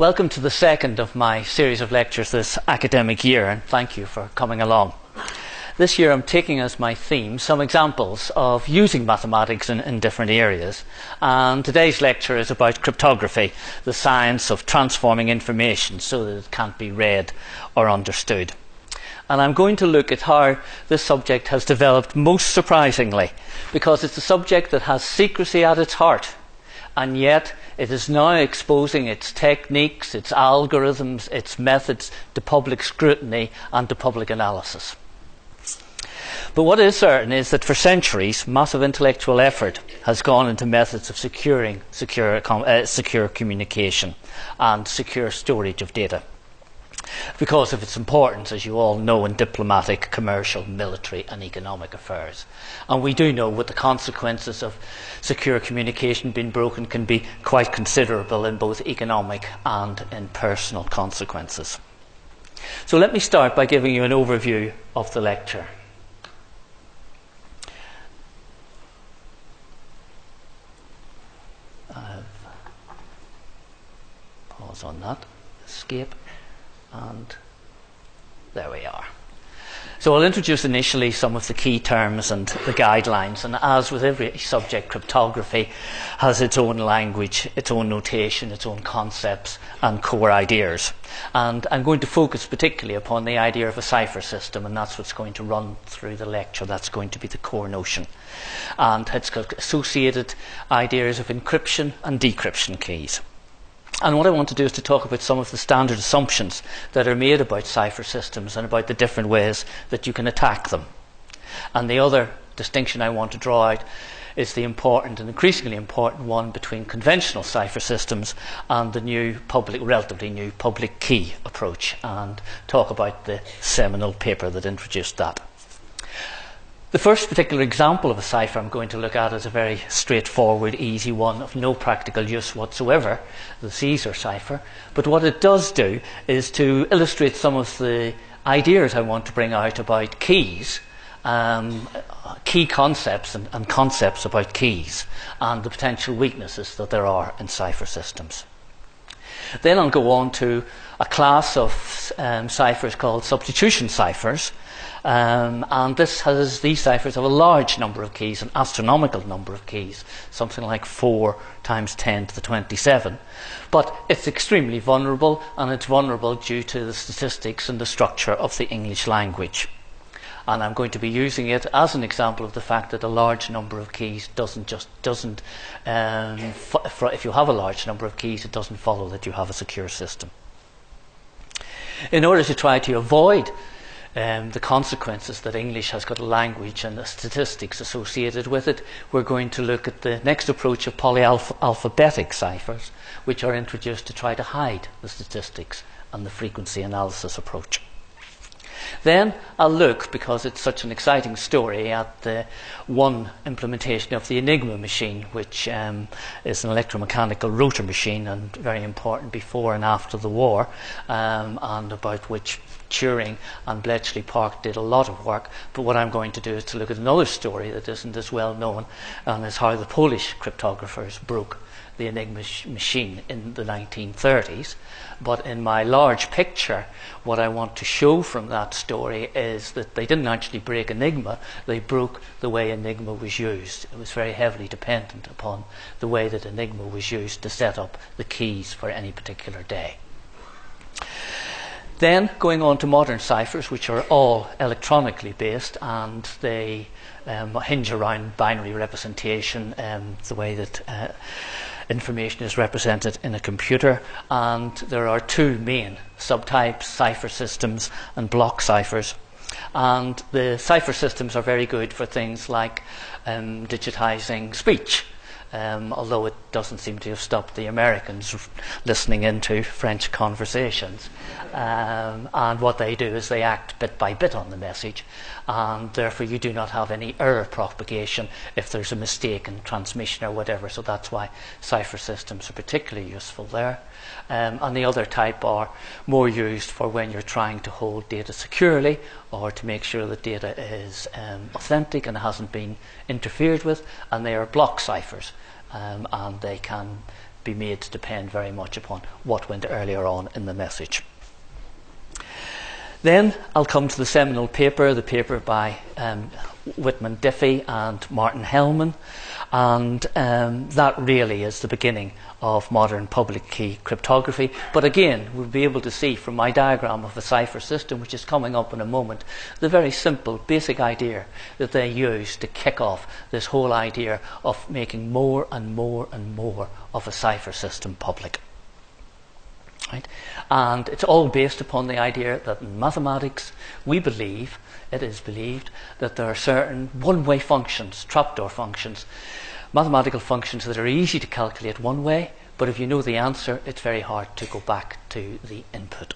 Welcome to the second of my series of lectures this academic year, and thank you for coming along. This year I'm taking as my theme some examples of using mathematics in different areas, and today's lecture is about cryptography, the science of transforming information so that it can't be read or understood. And I'm going to look at how this subject has developed most surprisingly, because it's a subject that has secrecy at its heart, and yet it is now exposing its techniques, its algorithms, its methods to public scrutiny and to public analysis. But what is certain is that for centuries, massive intellectual effort has gone into methods of securing secure communication and secure storage of data, because of its importance, as you all know, in diplomatic, commercial, military and economic affairs. And we do know what the consequences of secure communication being broken can be quite considerable in both economic and in personal consequences. So let me start by giving you an overview of the lecture. Pause on that, escape. And there we are. So I'll introduce initially some of the key terms and the guidelines, and as with every subject, cryptography has its own language, its own notation, its own concepts and core ideas. And I'm going to focus particularly upon the idea of a cipher system, and that's what's going to run through the lecture. That's going to be the core notion. And it's got associated ideas of encryption and decryption keys. And what I want to do is to talk about some of the standard assumptions that are made about cipher systems and about the different ways that you can attack them. And the other distinction I want to draw out is the important and increasingly important one between conventional cipher systems and the relatively new public key approach, and talk about the seminal paper that introduced that. The first particular example of a cipher I'm going to look at is a very straightforward, easy one of no practical use whatsoever, the Caesar cipher. But what it does do is to illustrate some of the ideas I want to bring out about keys, key concepts and concepts about keys, and the potential weaknesses that there are in cipher systems. Then I'll go on to a class of ciphers called substitution ciphers. And these ciphers have a large number of keys, an astronomical number of keys, something like 4 times 10 to the 27. But it's extremely vulnerable, and it's vulnerable due to the statistics and the structure of the English language. And I'm going to be using it as an example of the fact that a large number of keys if you have a large number of keys, it doesn't follow that you have a secure system. In order to try to avoid the consequences that English has got a language and the statistics associated with it, we're going to look at the next approach of polyalphabetic ciphers, which are introduced to try to hide the statistics and the frequency analysis approach. Then I'll look, because it's such an exciting story, at the one implementation of the Enigma machine, which is an electromechanical rotor machine and very important before and after the war, and about which Turing and Bletchley Park did a lot of work. But what I'm going to do is to look at another story that isn't as well known, and is how the Polish cryptographers broke the Enigma machine in the 1930s. But in my large picture, what I want to show from that story is that they didn't actually break Enigma, they broke the way Enigma was used. It was very heavily dependent upon the way that Enigma was used to set up the keys for any particular day. Then going on to modern ciphers, which are all electronically based, and they hinge around binary representation, the way that information is represented in a computer. And there are two main subtypes, cipher systems and block ciphers. And the cipher systems are very good for things like digitizing speech, although it doesn't seem to have stopped the Americans listening into French conversations. And what they do is they act bit by bit on the message, and therefore you do not have any error propagation if there's a mistake in transmission or whatever. So that's why cipher systems are particularly useful there. And the other type are more used for when you're trying to hold data securely, or to make sure that data is authentic and hasn't been interfered with, and they are block ciphers, and they can be made to depend very much upon what went earlier on in the message. Then I'll come to the seminal paper, the paper by Whitman Diffie and Martin Hellman, and that really is the beginning of modern public key cryptography. But again, we'll be able to see from my diagram of a cipher system, which is coming up in a moment, the very simple, basic idea that they use to kick off this whole idea of making more and more and more of a cipher system public. Right? And it's all based upon the idea that in mathematics, it is believed that there are certain one-way functions, trapdoor functions, mathematical functions that are easy to calculate one way, but if you know the answer, it's very hard to go back to the input.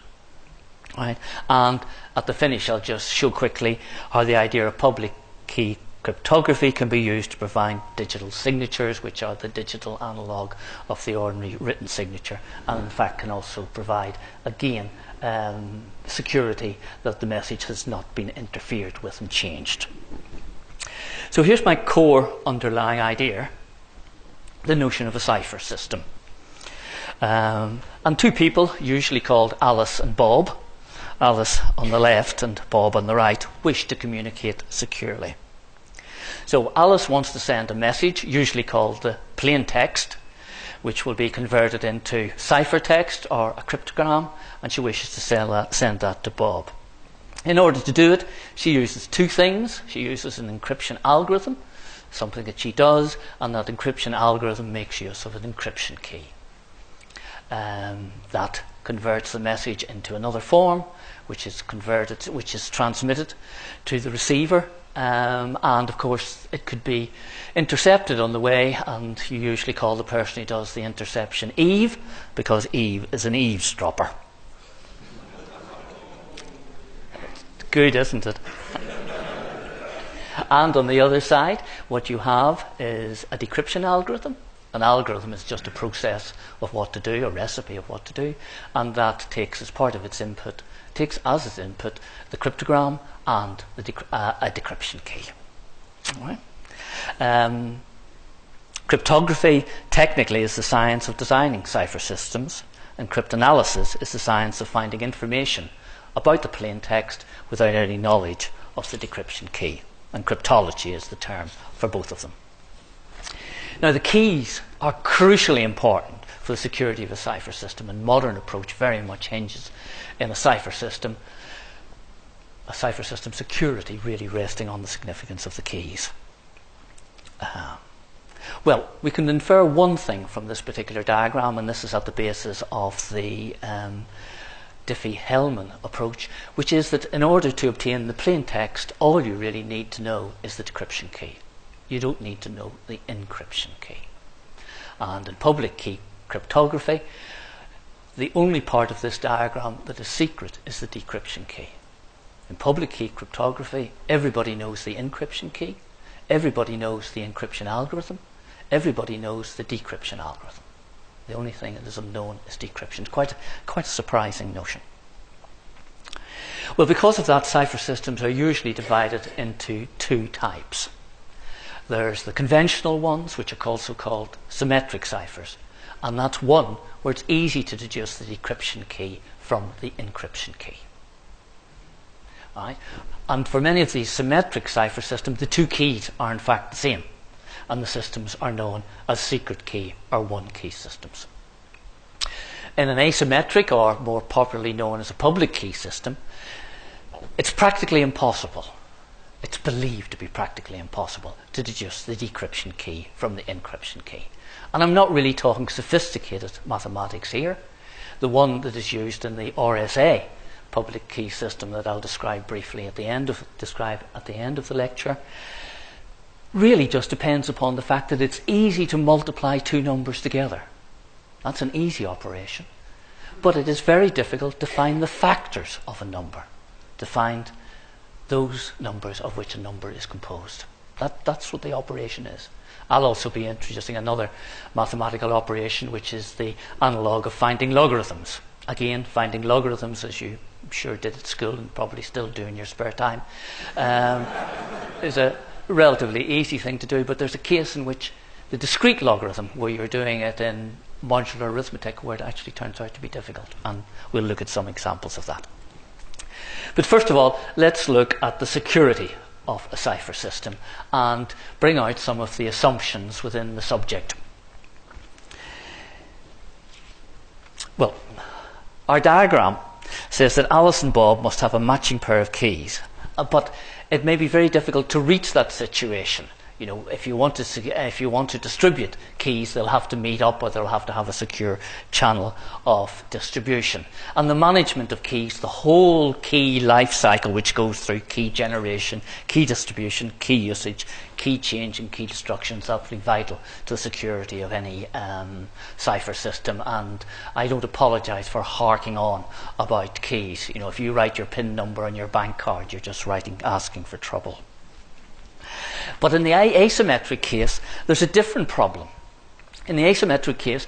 Right? And at the finish, I'll just show quickly how the idea of public key cryptography can be used to provide digital signatures, which are the digital analogue of the ordinary written signature, and in fact can also provide, again, security that the message has not been interfered with and changed. So here's my core underlying idea, the notion of a cipher system. And two people, usually called Alice and Bob, Alice on the left and Bob on the right, wish to communicate securely. So Alice wants to send a message, usually called the plain text, which will be converted into ciphertext or a cryptogram, and she wishes to send that to Bob. In order to do it, she uses two things. She uses an encryption algorithm, something that she does, and that encryption algorithm makes use of an encryption key. That converts the message into another form, which is transmitted to the receiver. And of course it could be intercepted on the way, and you usually call the person who does the interception Eve, because Eve is an eavesdropper. Good, isn't it? And on the other side, what you have is a decryption algorithm. An algorithm is just a process of what to do, a recipe of what to do, and that takes as part of its input, takes as its input the cryptogram and a decryption key. All right. Cryptography technically is the science of designing cipher systems, and cryptanalysis is the science of finding information about the plain text without any knowledge of the decryption key. And cryptology is the term for both of them. Now, the keys are crucially important for the security of a cipher system, and modern approach very much hinges in a cipher system security really resting on the significance of the keys. Well, we can infer one thing from this particular diagram, and this is at the basis of the Diffie-Hellman approach, which is that in order to obtain the plain text, all you really need to know is the decryption key. You don't need to know the encryption key. And in public key cryptography, the only part of this diagram that is secret is the decryption key. In public key cryptography, everybody knows the encryption key, everybody knows the encryption algorithm, everybody knows the decryption algorithm. The only thing that is unknown is decryption. Quite a surprising notion. Well, because of that, cipher systems are usually divided into two types. There's the conventional ones, which are also called symmetric ciphers, and that's one where it's easy to deduce the decryption key from the encryption key. Right? And for many of these symmetric cipher systems, the two keys are in fact the same, and the systems are known as secret key or one key systems. In an asymmetric, or more popularly known as a public key system, it's practically impossible, it's believed to be practically impossible to deduce the decryption key from the encryption key. And I'm not really talking sophisticated mathematics here. The one that is used in the RSA public key system that I'll describe briefly at the end of the lecture really just depends upon the fact that it's easy to multiply two numbers together. That's an easy operation. But it is very difficult to find the factors of a number, to find those numbers of which a number is composed. That's what the operation is. I'll also be introducing another mathematical operation, which is the analogue of finding logarithms. Again, finding logarithms, as you I'm sure did at school and probably still do in your spare time, is a relatively easy thing to do, but there's a case in which the discrete logarithm, where you're doing it in modular arithmetic where it actually turns out to be difficult. And we'll look at some examples of that. But first of all, let's look at the security of a cipher system and bring out some of the assumptions within the subject. Well, our diagram says that Alice and Bob must have a matching pair of keys, but it may be very difficult to reach that situation. You know, if you want to distribute keys, they'll have to meet up, or they'll have to have a secure channel of distribution. And the management of keys, the whole key life cycle, which goes through key generation, key distribution, key usage, key change, and key destruction, is absolutely vital to the security of any cipher system. And I don't apologise for harking on about keys. You know, if you write your PIN number on your bank card, you're just asking for trouble. But in the asymmetric case, there's a different problem. In the asymmetric case,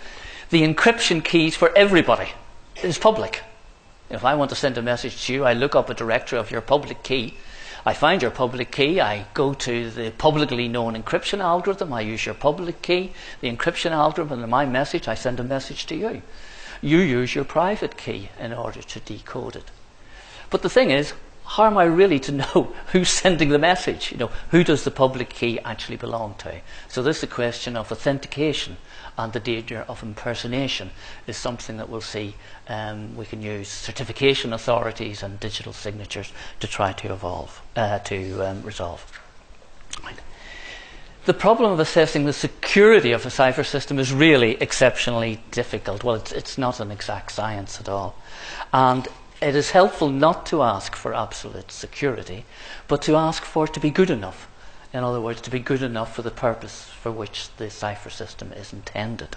the encryption keys for everybody is public. If I want to send a message to you, I look up a directory of your public key. I find your public key. I go to the publicly known encryption algorithm. I use your public key, the encryption algorithm, and in my message, I send a message to you. You use your private key in order to decode it. But the thing is, how am I really to know who's sending the message? You know, who does the public key actually belong to? So this is a question of authentication, and the danger of impersonation is something that we'll see. We can use certification authorities and digital signatures to try to resolve. Right. The problem of assessing the security of a cipher system is really exceptionally difficult. Well, it's not an exact science at all. And it is helpful not to ask for absolute security, but to ask for it to be good enough. In other words, to be good enough for the purpose for which the cipher system is intended.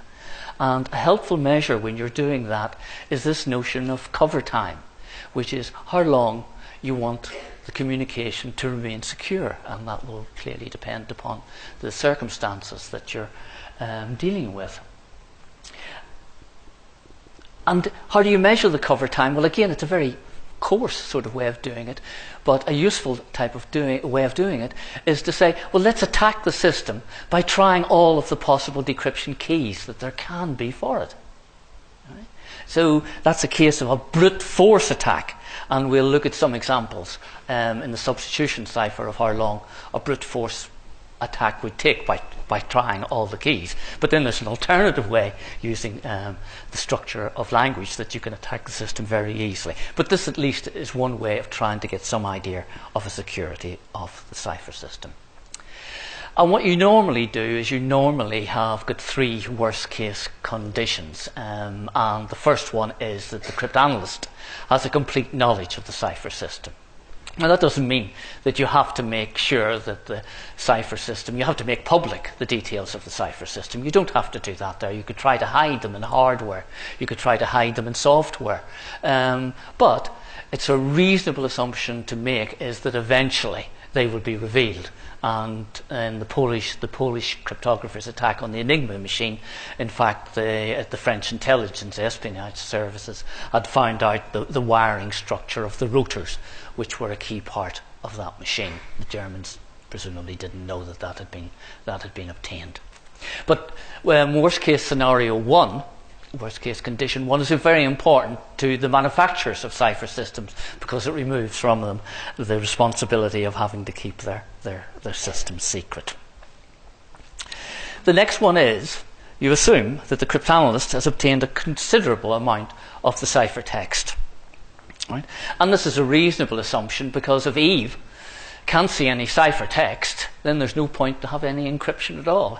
And a helpful measure when you're doing that is this notion of cover time, which is how long you want the communication to remain secure. And that will clearly depend upon the circumstances that you're dealing with. And how do you measure the cover time? Well, again, it's a very coarse sort of way of doing it, but a useful type of way of doing it is to say, well, let's attack the system by trying all of the possible decryption keys that there can be for it. Right? So that's a case of a brute force attack, and we'll look at some examples in the substitution cipher of how long a brute force attack would take by trying all the keys. But then there's an alternative way using the structure of language that you can attack the system very easily. But this at least is one way of trying to get some idea of the security of the cipher system. And what you normally do is you normally have got three worst case conditions. And the first one is that the cryptanalyst has a complete knowledge of the cipher system. Now, that doesn't mean that you have to make sure that the cipher system, you have to make public the details of the cipher system. You don't have to do that there. You could try to hide them in hardware. You could try to hide them in software. But it's a reasonable assumption to make is that eventually they will be revealed. And in the Polish cryptographer's attack on the Enigma machine, in fact, the French intelligence espionage services had found out the wiring structure of the routers, which were a key part of that machine. The Germans presumably didn't know that had been obtained. But worst case scenario one, worst case condition one, is very important to the manufacturers of cipher systems because it removes from them the responsibility of having to keep their system secret. The next one is you assume that the cryptanalyst has obtained a considerable amount of the cipher text. Right? And this is a reasonable assumption because if Eve can't see any cipher text, then there's no point to have any encryption at all.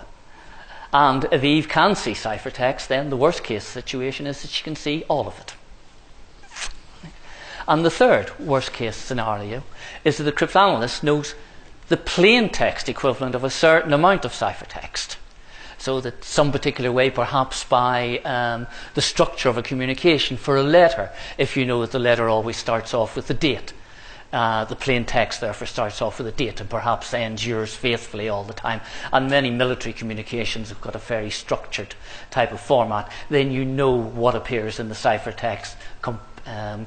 And if Eve can see ciphertext, then the worst case situation is that she can see all of it. And the third worst case scenario is that the cryptanalyst knows the plain text equivalent of a certain amount of ciphertext. So that some particular way, perhaps by the structure of a communication for a letter, if you know that the letter always starts off with the date. The plain text therefore starts off with a date and perhaps ends yours faithfully all the time. And many military communications have got a very structured type of format. Then you know what appears in the ciphertext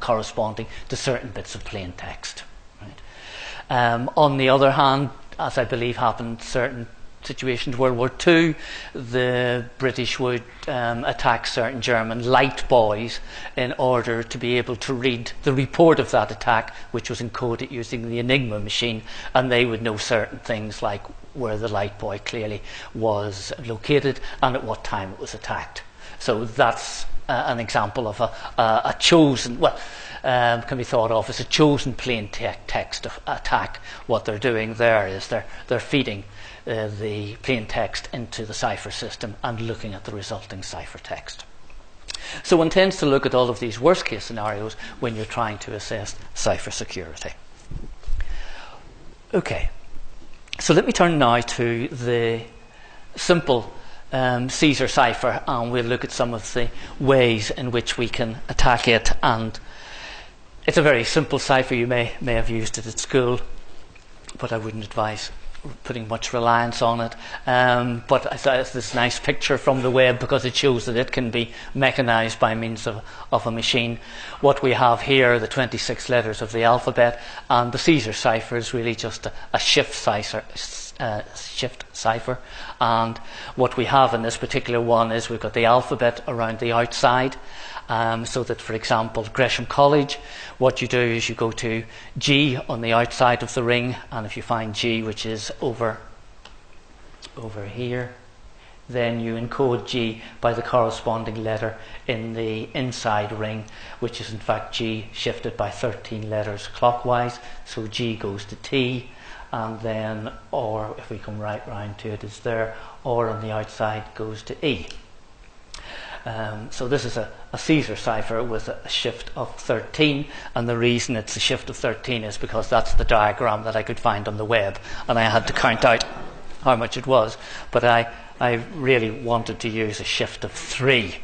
corresponding to certain bits of plain text. Right? On the other hand, as I believe happened certain situations. World War II, the British would attack certain German light boys in order to be able to read the report of that attack, which was encoded using the Enigma machine, and they would know certain things like where the light boy clearly was located and at what time it was attacked. So that's an example of a chosen, can be thought of as a chosen plain text attack. What they're doing there is they're feeding the plain text into the cipher system and looking at the resulting cipher text. So one tends to look at all of these worst case scenarios when you're trying to assess cipher security. Okay, so let me turn now to the simple Caesar cipher, and we'll look at some of the ways in which we can attack it. And it's a very simple cipher. You may have used it at school, but I wouldn't advise putting much reliance on it. But I thought it's this nice picture from the web because it shows that it can be mechanized by means of a machine. What we have here are the 26 letters of the alphabet, and the Caesar cipher is really just a shift cipher. And what we have in this particular one is we've got the alphabet around the outside. So that, for example, Gresham College, what you do is you go to G on the outside of the ring, and if you find G, which is over here, then you encode G by the corresponding letter in the inside ring, which is in fact G shifted by 13 letters clockwise. So G goes to T, and then, or if we come right round to it, it's there, or on the outside goes to E. So this is a Caesar cipher with a shift of 13, and the reason it's a shift of 13 is because that's the diagram that I could find on the web, and I had to count out how much it was, but I really wanted to use a shift of 3.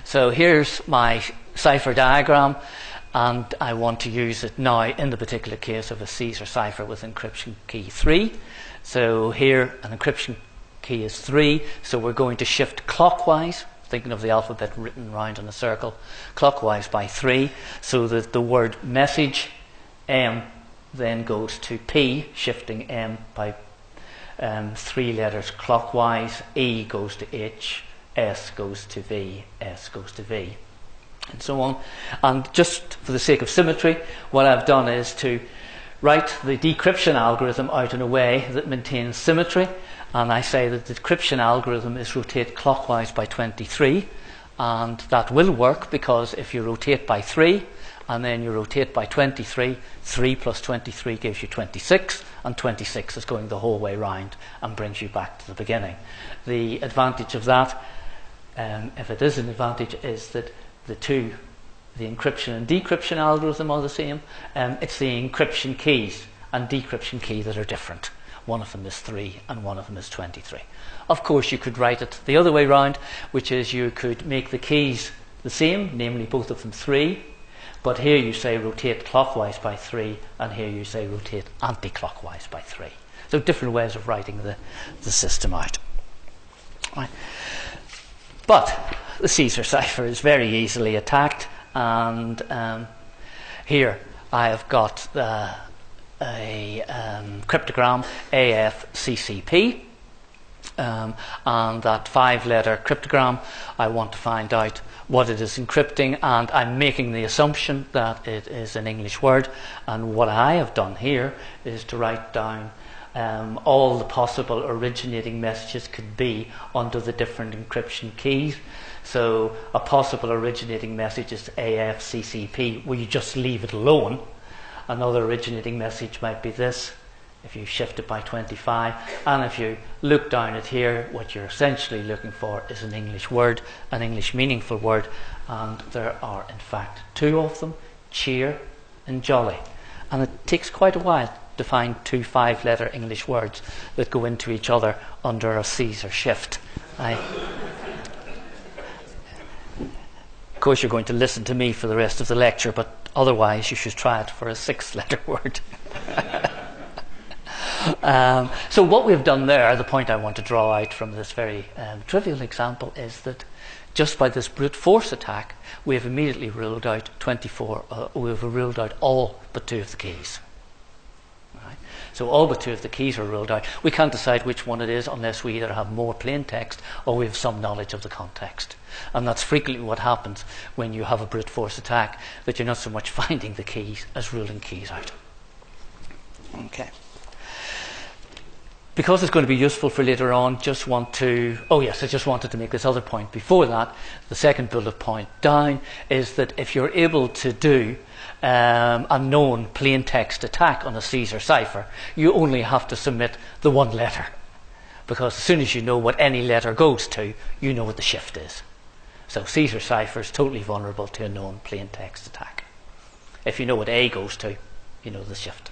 So here's my cipher diagram, and I want to use it now in the particular case of a Caesar cipher with encryption key 3. So here an encryption key is 3, so we're going to shift clockwise, thinking of the alphabet written round in a circle, clockwise by 3, so that the word message, M, then goes to P, shifting M by 3 letters clockwise, E goes to H, S goes to V, S goes to V, and so on. And just for the sake of symmetry, what I've done is to write the decryption algorithm out in a way that maintains symmetry. And I say that the decryption algorithm is rotate clockwise by 23, and that will work because if you rotate by 3 and then you rotate by 23, 3 plus 23 gives you 26, and 26 is going the whole way round and brings you back to the beginning. The advantage of that, if it is an advantage, is that the encryption and decryption algorithm are the same. It's the encryption keys and decryption key that are different. One of them is 3 and one of them is 23. Of course, you could write it the other way round, which is you could make the keys the same, namely both of them 3, but here you say rotate clockwise by 3, and here you say rotate anti-clockwise by 3. So different ways of writing the system out. Right. But the Caesar cipher is very easily attacked, and here I have got a cryptogram AFCCP, and that 5-letter cryptogram, I want to find out what it is encrypting, and I'm making the assumption that it is an English word. And what I have done here is to write down all the possible originating messages could be under the different encryption keys. So a possible originating message is AFCCP, where you just leave it alone. Another originating message might be this, if you shift it by 25. And if you look down at here, what you're essentially looking for is an English word, an English meaningful word. And there are, in fact, 2 of them, cheer and jolly. And it takes quite a while to find 2 5-letter English words that go into each other under a Caesar shift. Of course, you're going to listen to me for the rest of the lecture, but otherwise you should try it for a 6-letter word. So what we've done there, the point I want to draw out from this very trivial example, is that just by this brute force attack, we have immediately ruled out 24. We have ruled out all but 2 of the keys. Right? So all but 2 of the keys are ruled out. We can't decide which one it is unless we either have more plain text or we have some knowledge of the context. And that's frequently what happens when you have a brute force attack, that you're not so much finding the keys as ruling keys out. Okay. Because it's going to be useful for later on, I just wanted to make this other point before that. The second bullet point down is that if you're able to do a known plain text attack on a Caesar cipher, you only have to submit the one letter. Because as soon as you know what any letter goes to, you know what the shift is. So Caesar cipher is totally vulnerable to a known plain text attack. If you know what A goes to, you know the shift.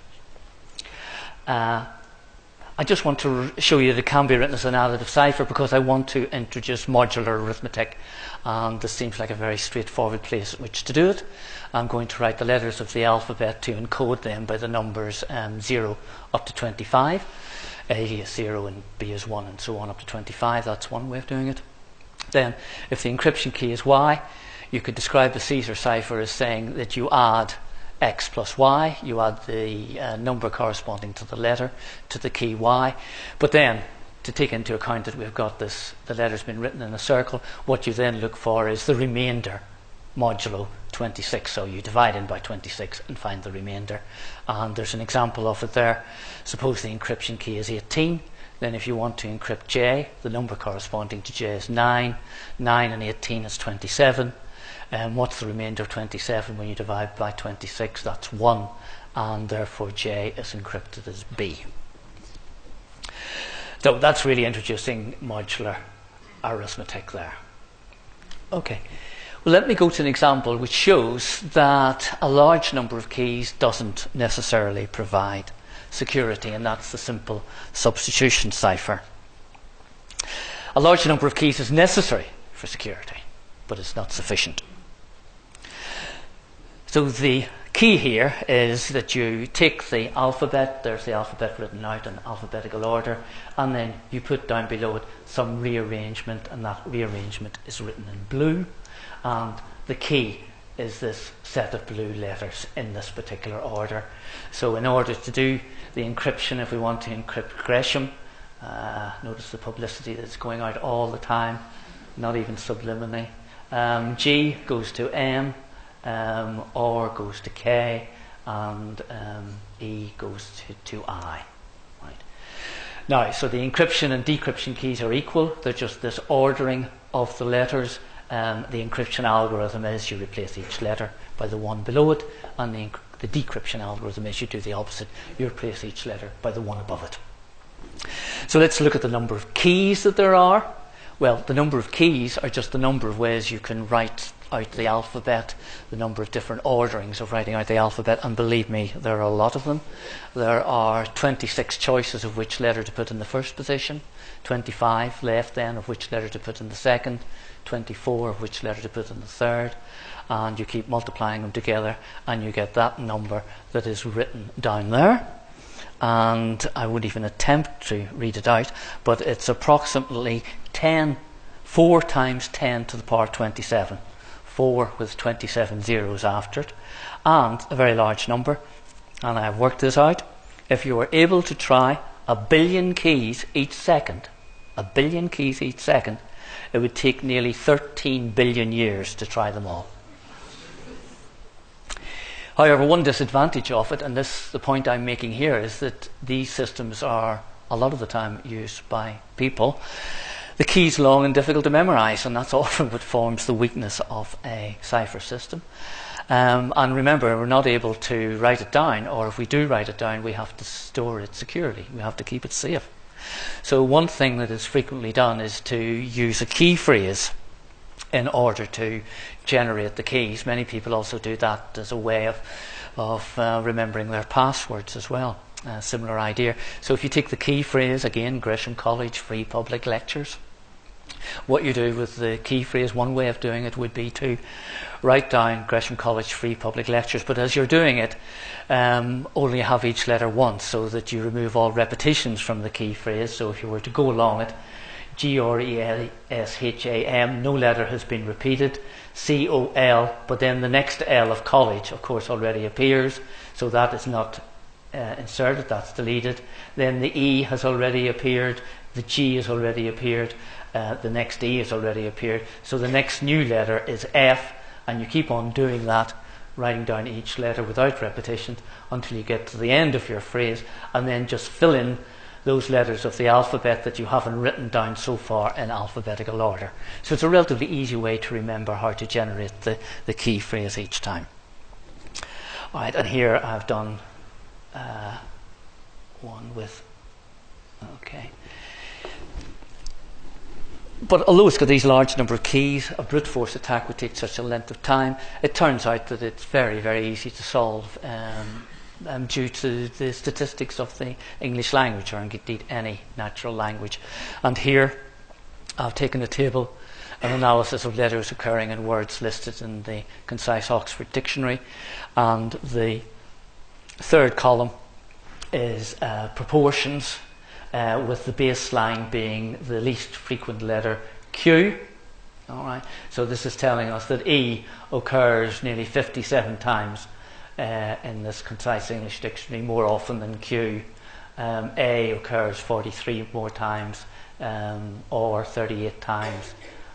I just want to show you that it can be written as an additive cipher because I want to introduce modular arithmetic, and this seems like a very straightforward place at which to do it. I'm going to write the letters of the alphabet to encode them by the numbers 0 up to 25. A is 0 and B is 1 and so on up to 25. That's one way of doing it. Then, if the encryption key is Y, you could describe the Caesar cipher as saying that you add X plus Y, you add the number corresponding to the letter to the key Y. But then, to take into account that we've got the letter's been written in a circle, what you then look for is the remainder modulo 26. So you divide in by 26 and find the remainder. And there's an example of it there. Suppose the encryption key is 18. Then if you want to encrypt J, the number corresponding to J is 9. 9 and 18 is 27. And what's the remainder of 27 when you divide by 26? That's 1. And therefore J is encrypted as B. So that's really introducing modular arithmetic there. Okay. Well, let me go to an example which shows that a large number of keys doesn't necessarily provide security, and that's the simple substitution cipher. A large number of keys is necessary for security, but it's not sufficient. So the key here is that you take the alphabet, there's the alphabet written out in alphabetical order, and then you put down below it some rearrangement, and that rearrangement is written in blue, and the key is this set of blue letters in this particular order. So in order to do the encryption, if we want to encrypt Gresham, notice the publicity that's going out all the time, not even subliminally. G goes to M, R goes to K, and E goes to I. Right. Now, so the encryption and decryption keys are equal. They're just this ordering of the letters. The encryption algorithm is you replace each letter by the one below it, and the decryption algorithm is you do the opposite. You replace each letter by the one above it. So let's look at the number of keys that there are. Well, the number of keys are just the number of ways you can write out the alphabet, the number of different orderings of writing out the alphabet, and believe me, there are a lot of them. There are 26 choices of which letter to put in the first position, 25 left then of which letter to put in the second, 24 of which letter to put in the third, and you keep multiplying them together and you get that number that is written down there. And I wouldn't even attempt to read it out, but it's approximately 4 times 10 to the power 27. 4 with 27 zeros after it, and a very large number. And I have worked this out. If you were able to try 1 billion keys each second, 1 billion keys each second, it would take nearly 13 billion years to try them all. However, one disadvantage of it, and the point I'm making here, is that these systems are a lot of the time used by people. The key's long and difficult to memorize, and that's often what forms the weakness of a cipher system. And remember, we're not able to write it down, or if we do write it down, we have to store it securely. We have to keep it safe. So one thing that is frequently done is to use a key phrase in order to generate the keys. Many people also do that as a way of remembering their passwords as well. Similar idea. So if you take the key phrase, again, Gresham College Free Public Lectures, what you do with the key phrase, one way of doing it would be to write down Gresham College Free Public Lectures, but as you're doing it, only have each letter once, so that you remove all repetitions from the key phrase. So if you were to go along it, Gresham, no letter has been repeated. COL, but then the next L of college, of course, already appears, so that is not inserted, that's deleted. Then the E has already appeared, the G has already appeared, the next E has already appeared. So the next new letter is F, and you keep on doing that, writing down each letter without repetition until you get to the end of your phrase, and then just fill in those letters of the alphabet that you haven't written down so far in alphabetical order. So it's a relatively easy way to remember how to generate the key phrase each time. Alright, and here I've done one with, okay. But although it's got these large number of keys, a brute force attack would take such a length of time. It turns out that it's very, very easy to solve due to the statistics of the English language, or indeed any natural language. And here I've taken a table, an analysis of letters occurring in words listed in the Concise Oxford Dictionary, and the third column is proportions, with the baseline being the least frequent letter Q. All right. So this is telling us that E occurs nearly 57 times in this Concise English Dictionary, more often than Q. A occurs 43 more times, or 38 times.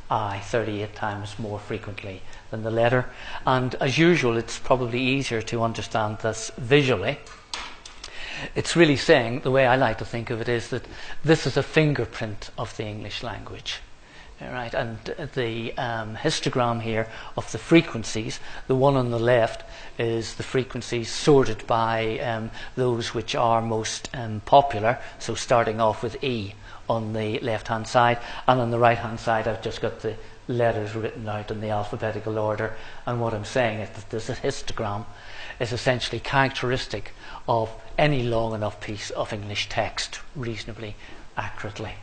I 38 times more frequently than the letter. And as usual, it's probably easier to understand this visually. It's really saying, the way I like to think of it is that this is a fingerprint of the English language. Right? And the histogram here of the frequencies, the one on the left is the frequencies sorted by those which are most popular, so starting off with E on the left hand side, and on the right hand side I've just got the letters written out in the alphabetical order. And what I'm saying is that this histogram is essentially characteristic of any long enough piece of English text reasonably accurately.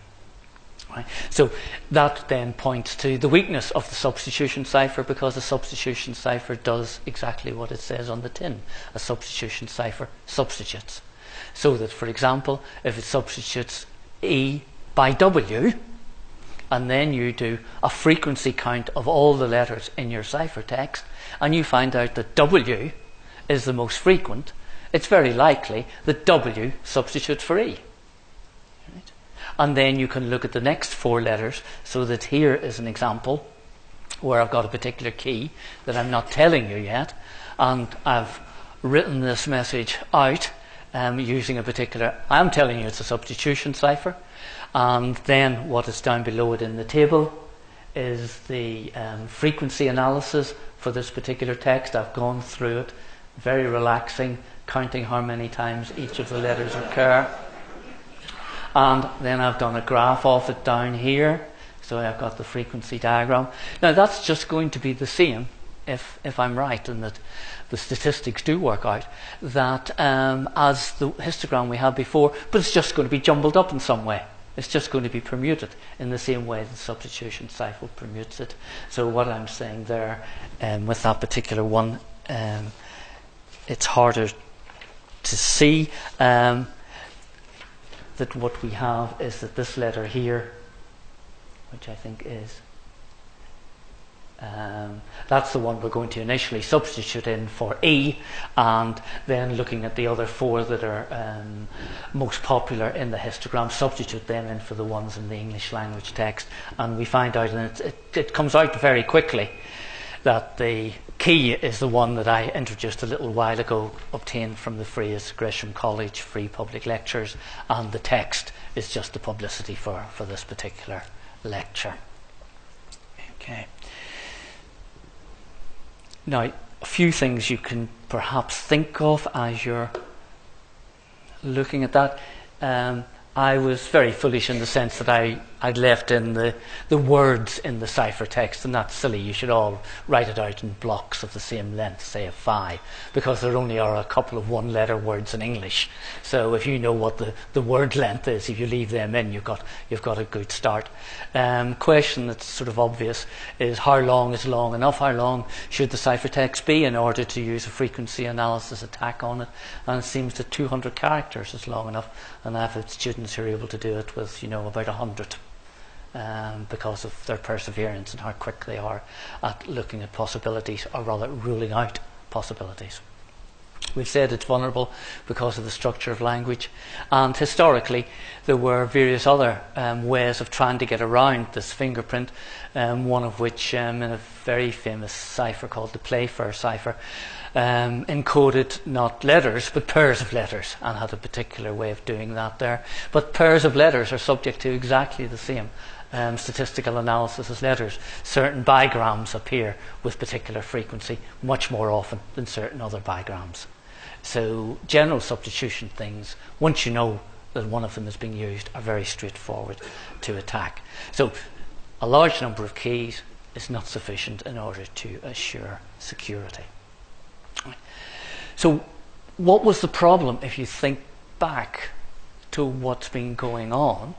Right? So that then points to the weakness of the substitution cipher, because the substitution cipher does exactly what it says on the tin. A substitution cipher substitutes. So that, for example, if it substitutes E by W, and then you do a frequency count of all the letters in your ciphertext, and you find out that W is the most frequent, it's very likely that W substitutes for E. Right? And then you can look at the next four letters, so that here is an example where I've got a particular key that I'm not telling you yet, and I've written this message out using a particular, I'm telling you it's a substitution cipher, and then what is down below it in the table is the frequency analysis for this particular text. I've gone through it, very relaxing, counting how many times each of the letters occur. And then I've done a graph of it down here. So I've got the frequency diagram. Now that's just going to be the same, if I'm right, and that the statistics do work out, that as the histogram we had before, but it's just going to be jumbled up in some way. It's just going to be permuted in the same way the substitution cipher permutes it. So what I'm saying there, with that particular one, it's harder to see that what we have is that this letter here, which I think is, that's the one we're going to initially substitute in for E, and then looking at the other four that are most popular in the histogram, substitute them in for the ones in the English language text, and we find out, and it comes out very quickly, that the key is the one that I introduced a little while ago, obtained from the phrase Gresham College Free Public Lectures, and the text is just the publicity for this particular lecture. Okay. Now, a few things you can perhaps think of as you're looking at that. I was very foolish in the sense that I'd left in the words in the ciphertext, and that's silly. You should all write it out in blocks of the same length, say of 5, because there only are a couple of one-letter words in English. So if you know what the word length is, if you leave them in, you've got a good start. Question that's sort of obvious is, how long is long enough? How long should the ciphertext be in order to use a frequency analysis attack on it? And it seems that 200 characters is long enough, and I've had students who are able to do it with, about 100, because of their perseverance and how quick they are at looking at possibilities, or rather ruling out possibilities. We've said it's vulnerable because of the structure of language, and historically there were various other ways of trying to get around this fingerprint, one of which in a very famous cipher called the Playfair cipher encoded not letters but pairs of letters, and had a particular way of doing that there. But pairs of letters are subject to exactly the same statistical analysis as letters. Certain bigrams appear with particular frequency much more often than certain other bigrams. So general substitution things, once you know that one of them is being used, are very straightforward to attack. So a large number of keys is not sufficient in order to assure security. So what was the problem if you think back to what's been going on?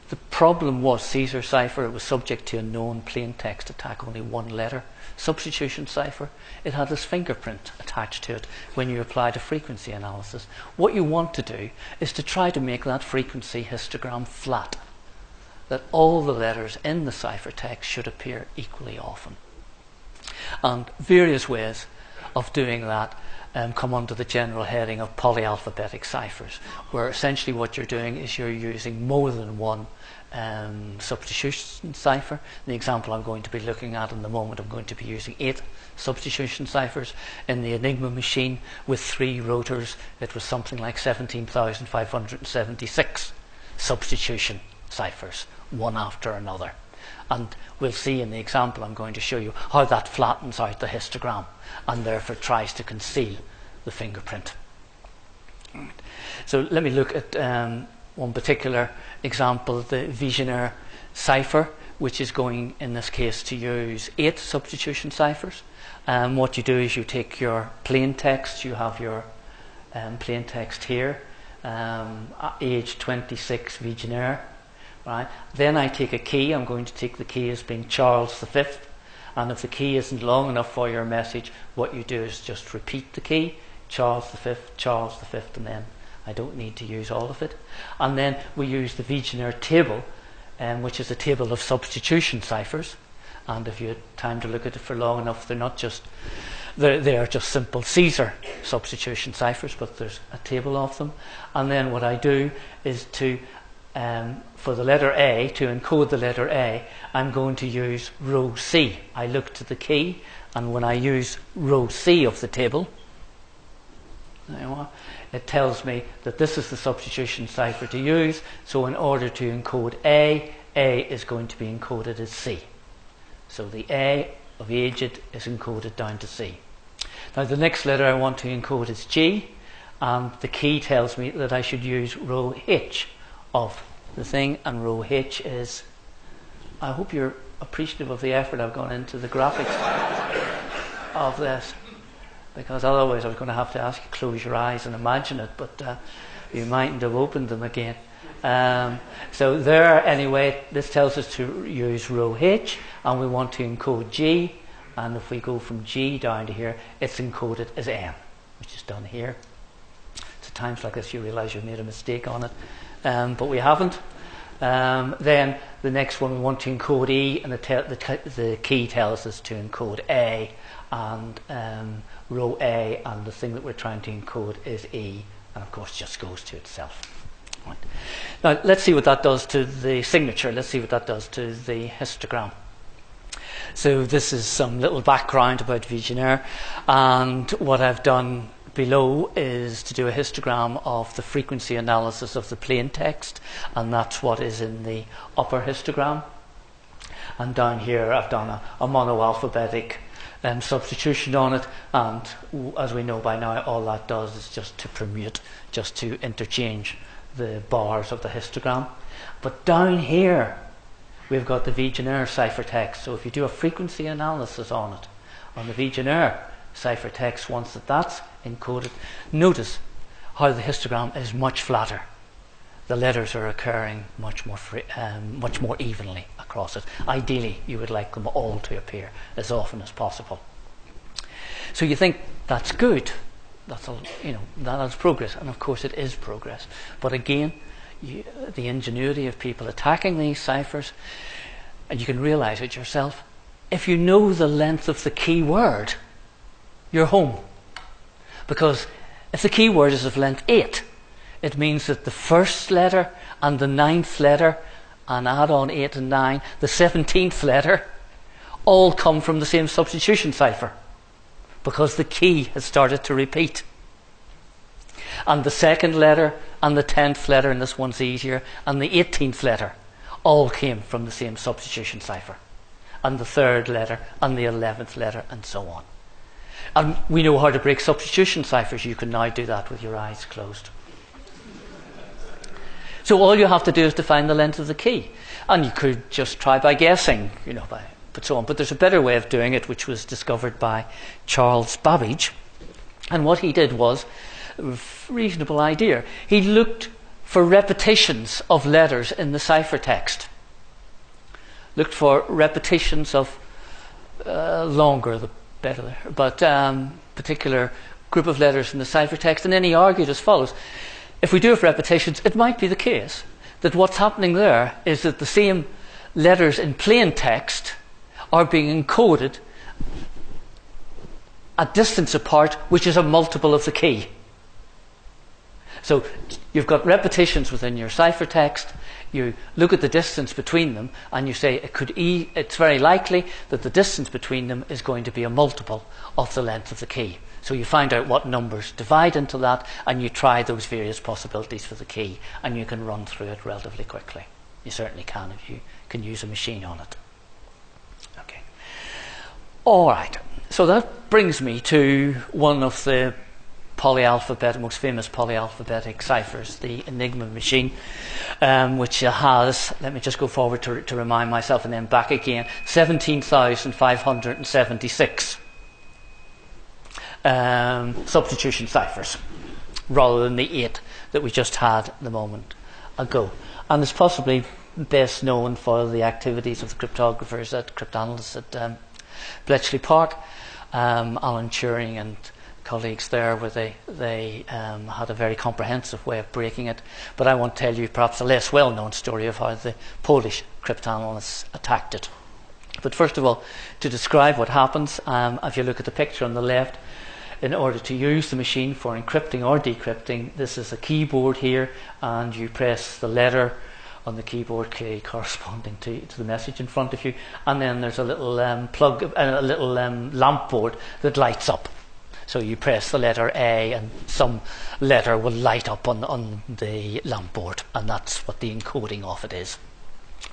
The problem was Caesar cipher, it was subject to a known plain text attack, only one letter. Substitution cipher, it had this fingerprint attached to it when you applied a frequency analysis. What you want to do is to try to make that frequency histogram flat, that all the letters in the ciphertext should appear equally often. And various ways of doing that come under the general heading of polyalphabetic ciphers, where essentially what you're doing is you're using more than one substitution cipher. The example I'm going to be looking at in the moment, I'm going to be using 8 substitution ciphers. In the Enigma machine with 3 rotors, it was something like 17,576 substitution ciphers, one after another. And we'll see in the example I'm going to show you how that flattens out the histogram and therefore tries to conceal the fingerprint. So let me look at one particular example, the Vigenère cipher, which is going in this case to use 8 substitution ciphers. What you do is you take your plain text, you have your plain text here, age 26 Vigenère. Right. Then I take a key. I'm going to take the key as being Charles V, and if the key isn't long enough for your message, what you do is just repeat the key, Charles V, and then I don't need to use all of it. And then we use the Vigenère table, which is a table of substitution ciphers, and if you had time to look at it for long enough, they are just simple Caesar substitution ciphers, but there's a table of them. And then what I do is to for the letter A, to encode the letter A, I'm going to use row C. I look to the key, and when I use row C of the table, it tells me that this is the substitution cipher to use. So in order to encode A is going to be encoded as C. So the A of aged is encoded down to C. Now the next letter I want to encode is G, and the key tells me that I should use row H of the thing, and row H is, I hope you're appreciative of the effort I've gone into the graphics of this, because otherwise I was going to have to ask you to close your eyes and imagine it, but you mightn't have opened them again. So there, anyway, this tells us to use row H, and we want to encode G, and if we go from G down to here, it's encoded as M, which is done here. So times like this you realise you've made a mistake on it. But we haven't. Then the next one we want to encode E, and the key tells us to encode A, and row A, and the thing that we're trying to encode is E, and of course just goes to itself. Right. Now let's see what that does to the signature. Let's see what that does to the histogram. So this is some little background about Vigenère, and what I've done below is to do a histogram of the frequency analysis of the plain text, and that's what is in the upper histogram. And down here I've done a monoalphabetic substitution on it, and as we know by now, all that does is just to permute, just to interchange the bars of the histogram. But down here we've got the Vigenère ciphertext, so if you do a frequency analysis on it, on the Vigenère ciphertext, once that's encoded, notice how the histogram is much flatter. The letters are occurring much more evenly across it. Ideally, you would like them all to appear as often as possible. So you think that's good. That's that's progress, and of course it is progress. But again, the ingenuity of people attacking these ciphers, and you can realise it yourself. If you know the length of the key word, you're home. Because if the keyword is of length 8, it means that the first letter and the 9th letter, and add on 8 and 9, the 17th letter, all come from the same substitution cipher, because the key has started to repeat. And the second letter and the 10th letter, and this one's easier, and the 18th letter all came from the same substitution cipher. And the third letter and the 11th letter, and so on. And we know how to break substitution ciphers. You can now do that with your eyes closed. So all you have to do is to find the length of the key. And you could just try by guessing, but so on. But there's a better way of doing it, which was discovered by Charles Babbage. And what he did was a reasonable idea. He looked for repetitions of letters in the ciphertext. Looked for repetitions of longer, the better, but particular group of letters in the ciphertext. And then he argued as follows. If we do have repetitions, it might be the case that what's happening there is that the same letters in plain text are being encoded a distance apart, which is a multiple of the key. So you've got repetitions within your ciphertext. You look at the distance between them, and you say it's very likely that the distance between them is going to be a multiple of the length of the key. So you find out what numbers divide into that, and you try those various possibilities for the key, and you can run through it relatively quickly. You certainly can if you can use a machine on it. Okay. All right. So that brings me to one of the most famous polyalphabetic ciphers, the Enigma machine, which has, let me just go forward to remind myself and then back again, 17,576 substitution ciphers, rather than the 8 that we just had a moment ago. And it's possibly best known for the activities of the cryptographers cryptanalysts at Bletchley Park, Alan Turing and colleagues there, where they had a very comprehensive way of breaking it. But I won't tell you perhaps a less well-known story of how the Polish cryptanalysts attacked it. But first of all, to describe what happens, if you look at the picture on the left, in order to use the machine for encrypting or decrypting, this is a keyboard here, and you press the letter on the keyboard key corresponding to the message in front of you, and then there's a little lamp board that lights up. So you press the letter A, and some letter will light up on the lamp board, and that's what the encoding of it is.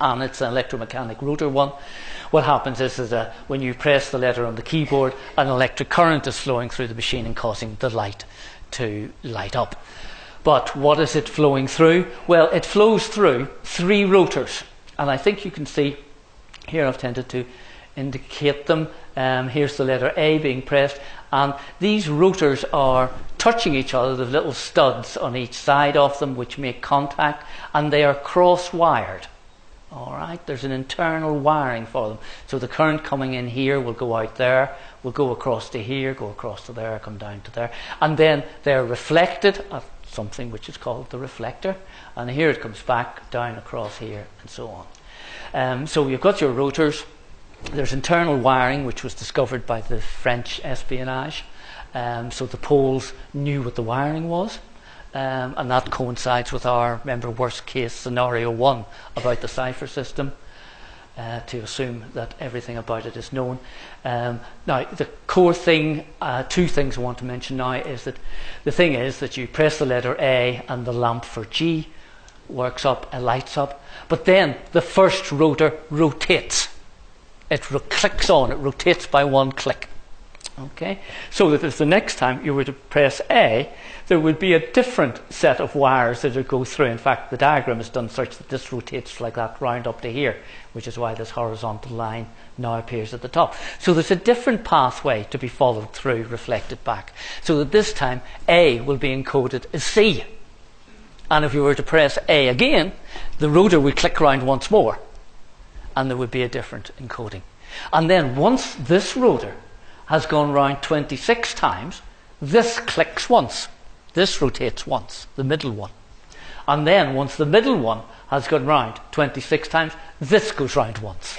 And it's an electromechanic rotor one. What happens is that when you press the letter on the keyboard, an electric current is flowing through the machine and causing the light to light up. But what is it flowing through? Well, it flows through 3 rotors. And I think you can see here, I've tended to indicate them. Here's the letter A being pressed. And these rotors are touching each other. There's little studs on each side of them which make contact, and they are cross-wired. All right, there's an internal wiring for them. So the current coming in here will go out there, will go across to here, go across to there, come down to there. And then they're reflected at something which is called the reflector. And here it comes back, down across here, and so on. So you've got your rotors. There's internal wiring, which was discovered by the French espionage. So the Poles knew what the wiring was. And that coincides with our, remember, worst case scenario 1 about the cipher system, to assume that everything about it is known. Now, the core thing, 2 things I want to mention now, is that the thing is that you press the letter A and the lamp for G works up and lights up, but then the first rotor rotates. It clicks on, it rotates by 1 click. Okay, so that if the next time you were to press A, there would be a different set of wires that would go through. In fact, the diagram is done such that this rotates like that round up to here, which is why this horizontal line now appears at the top. So there's a different pathway to be followed through, reflected back, so that this time A will be encoded as C. And if you were to press A again, the rotor would click round once more, and there would be a different encoding. And then once this rotor has gone round 26 times, this clicks once. This rotates once, the middle one. And then once the middle one has gone round 26 times, this goes round once.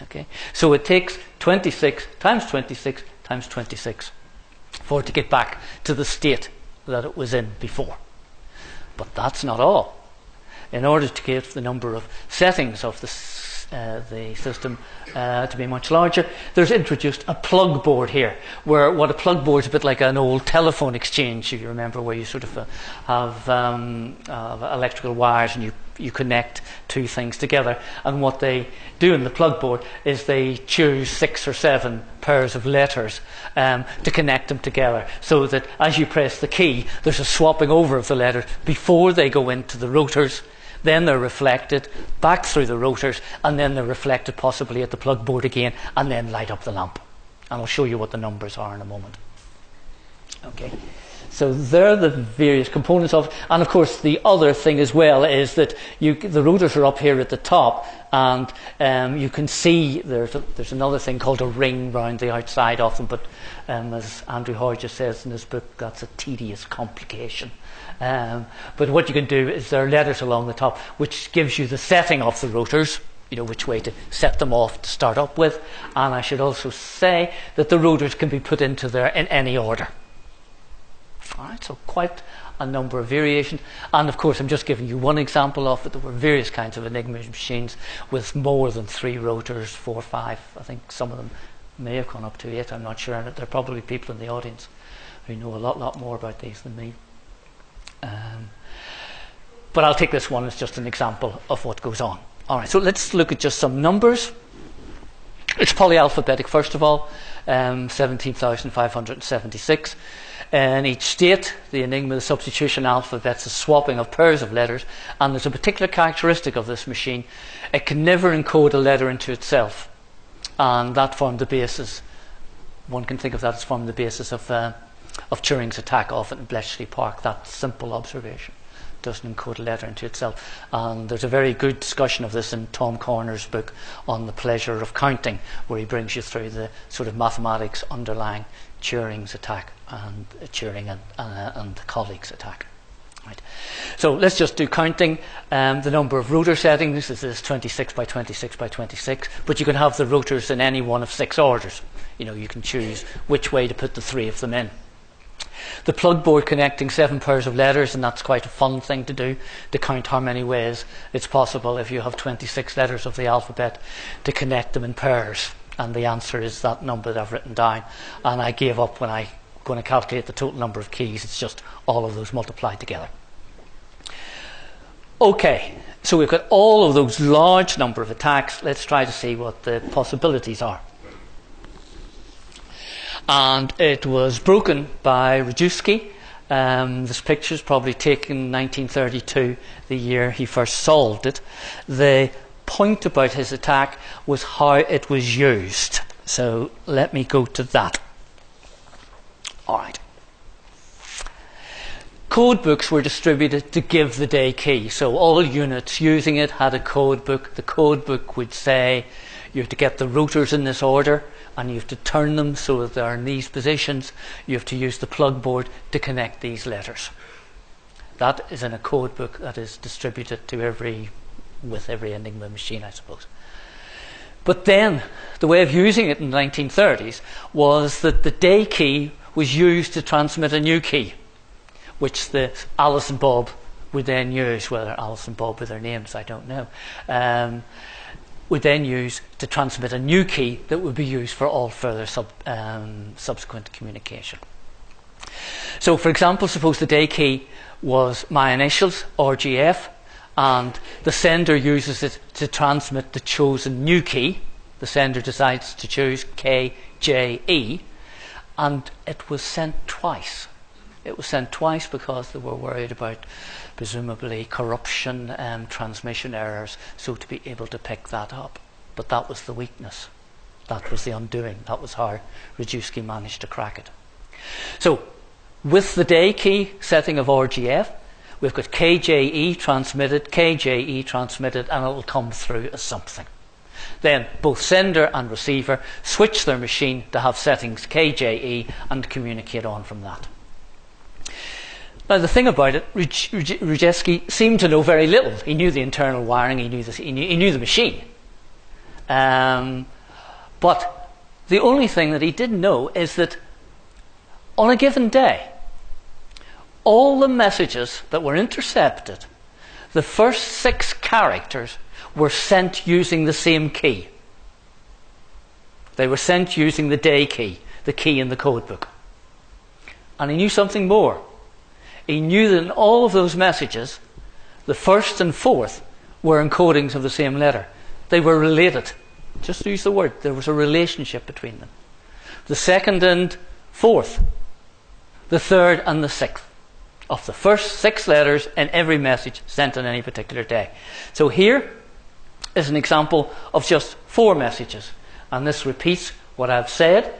Okay? So it takes 26 times 26 times 26 for it to get back to the state that it was in before. But that's not all. In order to give the number of settings of the system to be much larger, there's introduced a plug board here, where what a plug board is a bit like an old telephone exchange, if you remember, where you sort of have electrical wires and you connect two things together. And what they do in the plug board is they choose 6 or 7 pairs of letters to connect them together, so that as you press the key, there's a swapping over of the letters before they go into the rotors. Then they're reflected back through the rotors, and then they're reflected possibly at the plug board again, and then light up the lamp. And I'll show you what the numbers are in a moment. Okay, so they're the various components of it. And of course the other thing as well is that the rotors are up here at the top, and you can see there's another thing called a ring round the outside of them, but as Andrew Hodges says in his book, that's a tedious complication. But what you can do is there are letters along the top which gives you the setting of the rotors, which way to set them off to start up with. And I should also say that the rotors can be put into there in any order. Alright, so quite a number of variations. And of course I'm just giving you one example of it. There were various kinds of Enigma machines with more than 3 rotors, 4, 5. I think some of them may have gone up to 8, I'm not sure. And there are probably people in the audience who know a lot more about these than me. But I'll take this one as just an example of what goes on. Alright, so let's look at just some numbers. It's polyalphabetic first of all, 17,576. In each state, the Enigma, the substitution alphabet's a swapping of pairs of letters, and there's a particular characteristic of this machine. It can never encode a letter into itself, and that formed the basis, one can think of that as forming the basis of Turing's attack of it in Bletchley Park. That simple observation doesn't encode a letter into itself. And there's a very good discussion of this in Tom Corner's book on the pleasure of counting, where he brings you through the sort of mathematics underlying Turing's attack and Turing and colleagues' attack. Right. So let's just do counting. The number of rotor settings is 26 by 26 by 26, but you can have the rotors in any one of 6 orders. You can choose which way to put the 3 of them in. The plug board connecting 7 pairs of letters, and that's quite a fun thing to do, to count how many ways it's possible, if you have 26 letters of the alphabet, to connect them in pairs. And the answer is that number that I've written down. And I gave up when I'm going to calculate the total number of keys. It's just all of those multiplied together. Okay, so we've got all of those large number of attacks. Let's try to see what the possibilities are. And it was broken by Rajewski. This picture is probably taken in 1932, the year he first solved it. The point about his attack was how it was used. So let me go to that. All right. Code books were distributed to give the day key. So all units using it had a code book. The code book would say you have to get the rotors in this order, and you have to turn them so that they're in these positions. You have to use the plug board to connect these letters. That is in a code book that is distributed to every Enigma machine, I suppose. But then the way of using it in the 1930s was that the day key was used to transmit a new key, which the Alice and Bob would then use, whether Alice and Bob with their names, I don't know, would then use to transmit a new key that would be used for all further subsequent communication. So, for example, suppose the day key was my initials, RGF, and the sender uses it to transmit the chosen new key. The sender decides to choose KJE, and it was sent twice. It was sent twice because they were worried about presumably corruption and transmission errors, so to be able to pick that up. But that was the weakness. That was the undoing. That was how Rajewski managed to crack it. So with the day key setting of RGF, we've got KJE transmitted, and it will come through as something. Then both sender and receiver switch their machine to have settings KJE and communicate on from that. Now the thing about it, Rajewski seemed to know very little. He knew the internal wiring, he knew the machine. But the only thing that he didn't know is that On a given day, all the messages that were intercepted, the first 6 characters were sent using the same key. They were sent using the day key, the key in the codebook. And he knew something more. He knew that in all of those messages, the first and fourth were encodings of the same letter. They were related. Just to use the word, there was a relationship between them. The second and fourth, the third and the sixth, of the first 6 letters in every message sent on any particular day. So here is an example of just 4 messages. And this repeats what I've said.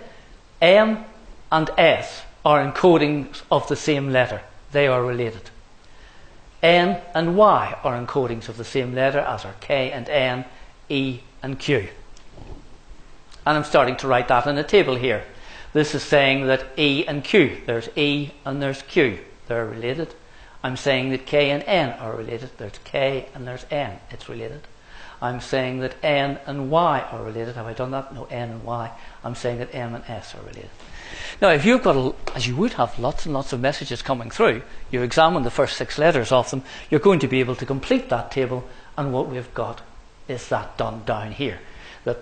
M and S are encodings of the same letter. They are related. N and Y are encodings of the same letter, as are K and N, E and Q. And I'm starting to write that in a table here. This is saying that E and Q, there's E and there's Q, they're related. I'm saying that K and N are related. There's K and there's N, it's related. I'm saying that N and Y are related. Have I done that? No, N and Y. I'm saying that M and S are related. Now, if you've got, as you would have lots and lots of messages coming through, you examine the first 6 letters of them, you're going to be able to complete that table, and what we've got is that done down here. That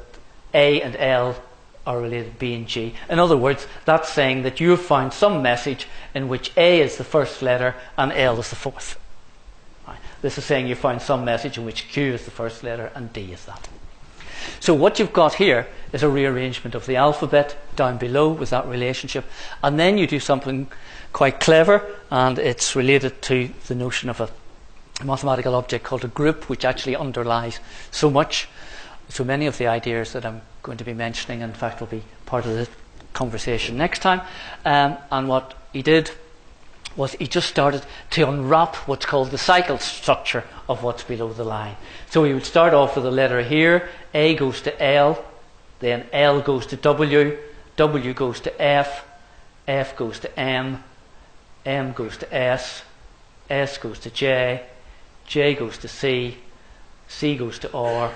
A and L are related, B and G. In other words, that's saying that you've found some message in which A is the first letter and L is the fourth. Right. This is saying you found some message in which Q is the first letter and D is that. So what you've got here is a rearrangement of the alphabet down below with that relationship, and then you do something quite clever, and it's related to the notion of a mathematical object called a group, which actually underlies so many of the ideas that I'm going to be mentioning. In fact, will be part of the conversation next time. And what he did was he just started to unwrap what's called the cycle structure of what's below the line. So he would start off with a letter here, A goes to L, then L goes to W, W goes to F, F goes to M, M goes to S, S goes to J, J goes to C, C goes to R,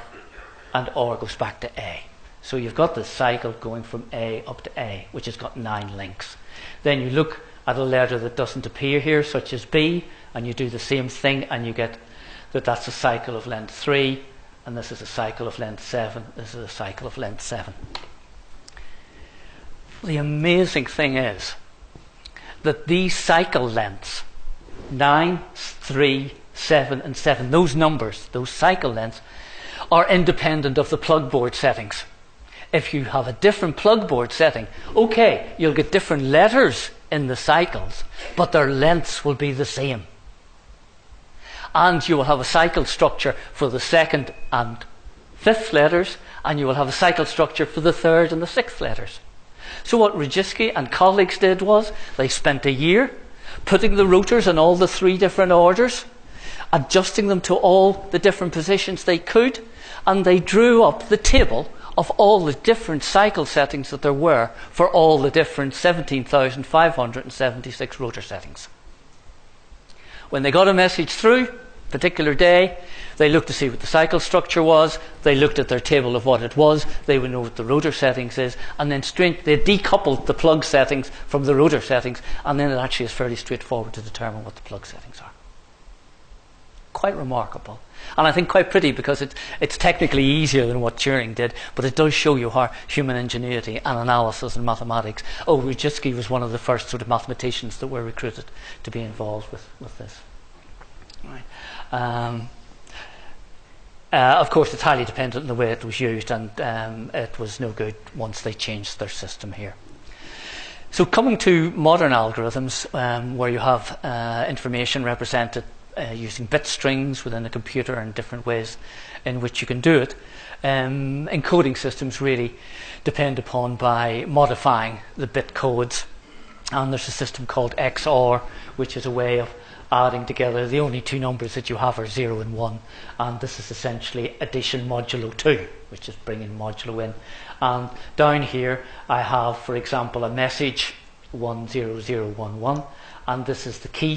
and R goes back to A. So you've got this cycle going from A up to A, which has got 9 links. Then you look at a letter that doesn't appear here, such as B, and you do the same thing, and you get that that's a cycle of length 3, and this is a cycle of length 7, this is a cycle of length 7. The amazing thing is that these cycle lengths, 9, 3, 7, and 7, those numbers, those cycle lengths, are independent of the plug board settings. If you have a different plug board setting, okay, you'll get different letters in the cycles, but their lengths will be the same. And you will have a cycle structure for the 2nd and 5th letters, and you will have a cycle structure for the 3rd and the 6th letters. So what Rajitsky and colleagues did was they spent a year putting the rotors in all the 3 different orders, adjusting them to all the different positions they could, and they drew up the table of all the different cycle settings that there were for all the different 17,576 rotor settings. When they got a message through, particular day, they looked to see what the cycle structure was, they looked at their table of what it was, they would know what the rotor settings is, and then they decoupled the plug settings from the rotor settings, and then it actually is fairly straightforward to determine what the plug settings are. Quite remarkable. And I think quite pretty, because it's technically easier than what Turing did, but it does show you how human ingenuity and analysis and mathematics. Rajitsky was one of the first sort of mathematicians that were recruited to be involved with this. Right. Of course, it's highly dependent on the way it was used, and it was no good once they changed their system here. So coming to modern algorithms, where you have information represented using bit strings within a computer and different ways in which you can do it, encoding systems really depend upon by modifying the bit codes. And there's a system called XOR, which is a way of adding together the only 2 numbers that you have are 0 and 1, and this is essentially addition modulo 2, which is bringing modulo in. And down here I have, for example, a message 10011, and this is the key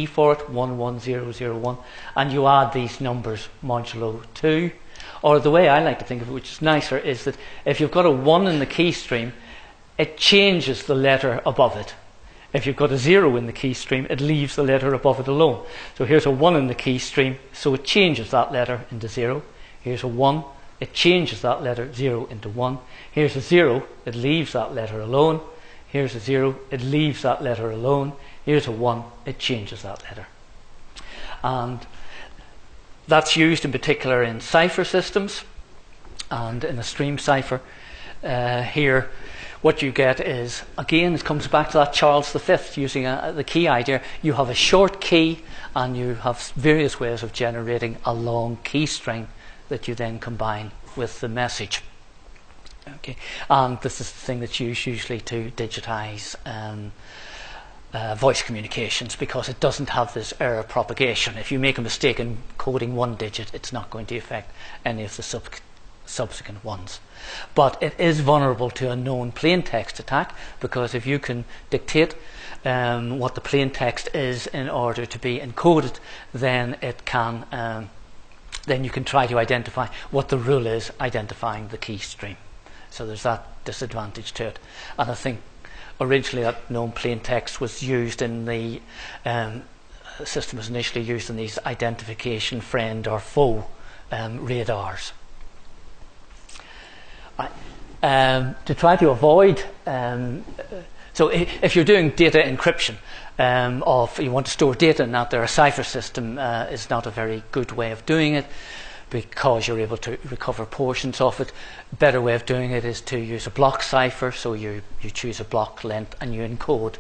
for it, 11001, and you add these numbers modulo 2. Or the way I like to think of it, which is nicer, is that if you've got a 1 in the key stream, it changes the letter above it. If you've got a 0 in the key stream, it leaves the letter above it alone. So here's a 1 in the key stream, so it changes that letter into 0. Here's a 1, it changes that letter 0 into 1. Here's a 0, it leaves that letter alone. Here's a 0, it leaves that letter alone. Here's a 1, it changes that letter. And that's used in particular in cipher systems and in a stream cipher. Here, what you get is, again, it comes back to that Charles V using the key idea. You have a short key and you have various ways of generating a long key string that you then combine with the message. Okay, and this is the thing that's used usually to digitize voice communications, because it doesn't have this error propagation. If you make a mistake in coding one digit, it's not going to affect any of the subsequent ones. But it is vulnerable to a known plain text attack, because if you can dictate what the plain text is in order to be encoded, then it can then you can try to identify what the rule is identifying the key stream. So there's that disadvantage to it. And I think originally that known plain text was used in the system was initially used in these identification friend or foe radars. To try to avoid, so if you're doing data encryption, or if you want to store data in that, there, a cipher system is not a very good way of doing it, because you're able to recover portions of it. A better way of doing it is to use a block cipher. So you choose a block length and you encode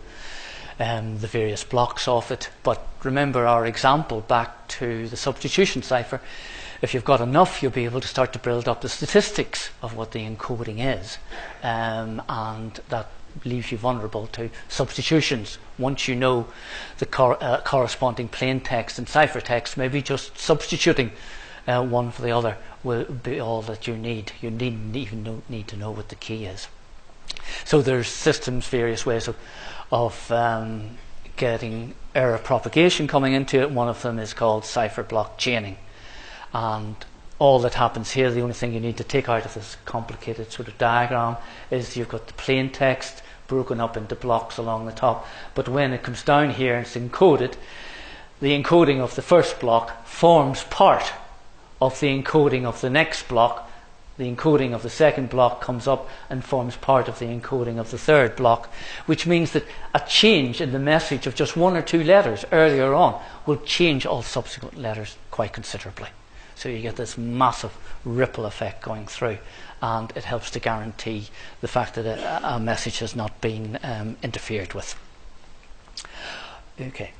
the various blocks of it. But remember our example back to the substitution cipher. If you've got enough, you'll be able to start to build up the statistics of what the encoding is, and that leaves you vulnerable to substitutions. Once you know the corresponding plain text and cipher text, maybe just substituting one for the other will be all that you need. You needn't even need to know what the key is. So there's systems, various ways of getting error propagation coming into it. One of them is called cipher block chaining. And all that happens here, the only thing you need to take out of this complicated sort of diagram is you've got the plain text broken up into blocks along the top. But when it comes down here and it's encoded, the encoding of the first block forms part of the encoding of the next block. The encoding of the second block comes up and forms part of the encoding of the third block, which means that a change in the message of just one or two letters earlier on will change all subsequent letters quite considerably. So you get this massive ripple effect going through, and it helps to guarantee the fact that a message has not been interfered with. Okay.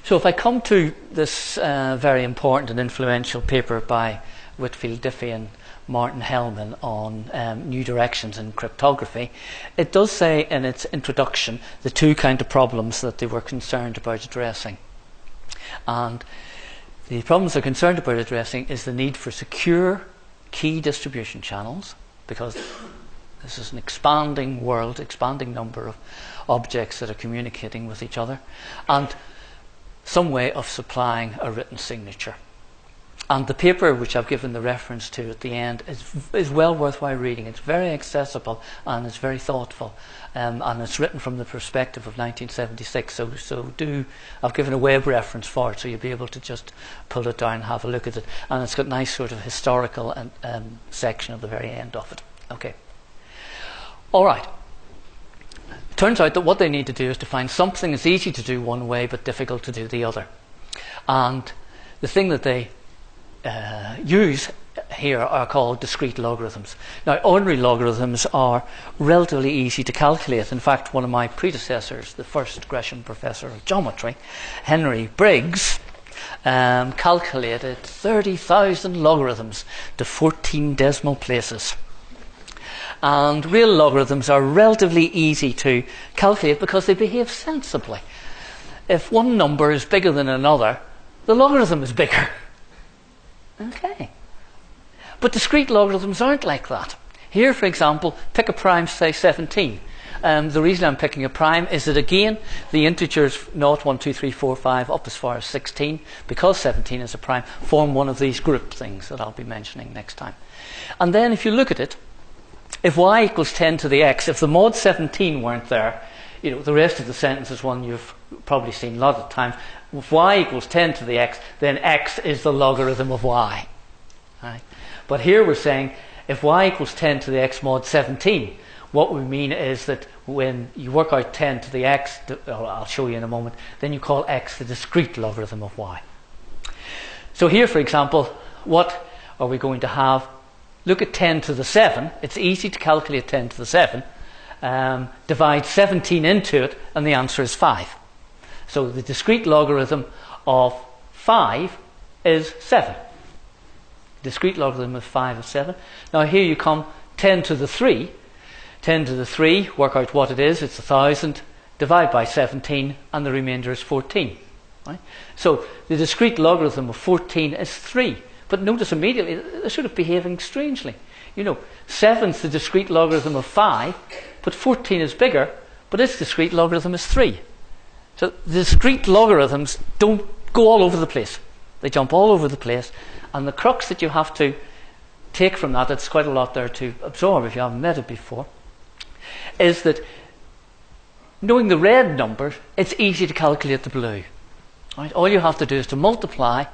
So if I come to this very important and influential paper by Whitfield Diffie and Martin Hellman on new directions in cryptography, it does say in its introduction the two kind of problems that they were concerned about addressing. And the problems they're concerned about addressing is the need for secure key distribution channels, because this is an expanding world, expanding number of objects that are communicating with each other, and some way of supplying a written signature. And the paper, which I've given the reference to at the end, is well worthwhile reading. It's very accessible and it's very thoughtful, and it's written from the perspective of 1976. So I've given a web reference for it, so you'll be able to just pull it down and have a look at it. And it's got a nice sort of historical section at the very end of it. Okay. All right. It turns out that what they need to do is to find something that's easy to do one way but difficult to do the other. And the thing that they use here are called discrete logarithms. Now, ordinary logarithms are relatively easy to calculate. In fact, one of my predecessors, the first Gresham professor of geometry, Henry Briggs, calculated 30,000 logarithms to 14 decimal places. And real logarithms are relatively easy to calculate because they behave sensibly. If one number is bigger than another, the logarithm is bigger. Okay. But discrete logarithms aren't like that. Here, for example, pick a prime, say 17. The reason I'm picking a prime is that, again, the integers 0, 1, 2, 3, 4, 5 up as far as 16, because 17 is a prime, form one of these group things that I'll be mentioning next time. And then if you look at it, if y equals 10 to the x, if the mod 17 weren't there, the rest of the sentence is one you've probably seen a lot of times. If y equals 10 to the x, then x is the logarithm of y. Right? But here we're saying if y equals 10 to the x mod 17, what we mean is that when you work out 10 to the x, I'll show you in a moment, then you call x the discrete logarithm of y. So here, for example, what are we going to have? Look at 10 to the 7. It's easy to calculate 10 to the 7. Divide 17 into it, and the answer is 5. So the discrete logarithm of 5 is 7. Discrete logarithm of 5 is 7. Now here you come 10 to the 3. 10 to the 3, work out what it is. It's 1,000. Divide by 17, and the remainder is 14. Right? So the discrete logarithm of 14 is 3. But notice immediately, they're sort of behaving strangely. 7's the discrete logarithm of 5, but 14 is bigger, but its discrete logarithm is 3. So the discrete logarithms don't go all over the place. They jump all over the place. And the crux that you have to take from that, it's quite a lot there to absorb if you haven't met it before, is that knowing the red numbers, it's easy to calculate the blue. Right? All you have to do is to multiply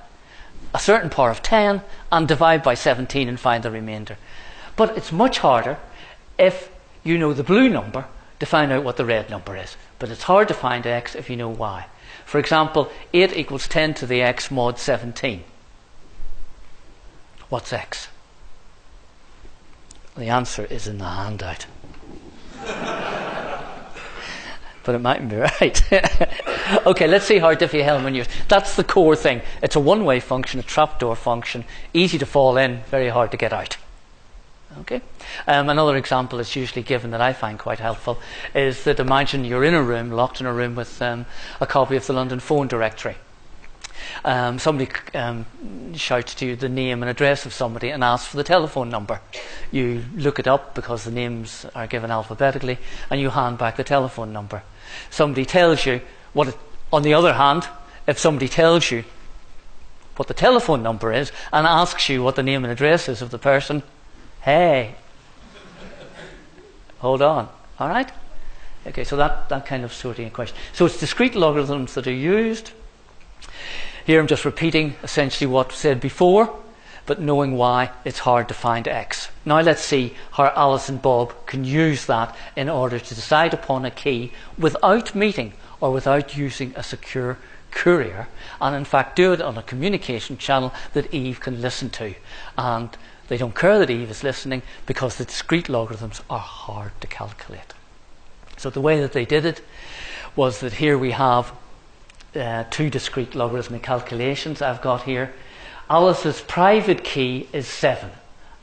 a certain power of 10 and divide by 17 and find the remainder. But it's much harder if you know the blue number to find out what the red number is. But it's hard to find x if you know y. For example, 8 equals 10 to the x mod 17. What's x? The answer is in the handout. But it mightn't be right. Okay, let's see how Diffie-Hellman used. That's the core thing. It's a one-way function, a trapdoor function, easy to fall in, very hard to get out. Okay. Another example that's usually given that I find quite helpful is that imagine you're in a room, locked in a room with a copy of the London phone directory. Somebody shouts to you the name and address of somebody and asks for the telephone number. You look it up because the names are given alphabetically, and you hand back the telephone number. Somebody tells you on the other hand, if somebody tells you what the telephone number is and asks you what the name and address is of the person, hey, hold on, all right? Okay, so that kind of sorting a question. So it's discrete logarithms that are used. Here I'm just repeating essentially what was said before, but knowing why it's hard to find x. Now let's see how Alice and Bob can use that in order to decide upon a key without meeting or without using a secure courier, and in fact do it on a communication channel that Eve can listen to. And they don't care that Eve is listening because the discrete logarithms are hard to calculate. So the way that they did it was that here we have two discrete logarithmic calculations I've got here. Alice's private key is 7.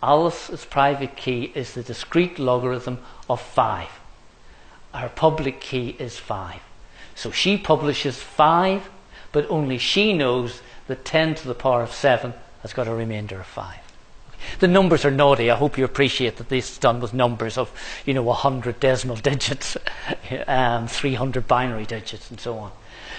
Alice's private key is the discrete logarithm of 5. Her public key is 5. So she publishes 5, but only she knows that 10 to the power of 7 has got a remainder of 5. The numbers are naughty. I hope you appreciate that this is done with numbers of 100 decimal digits, 300 binary digits, and so on.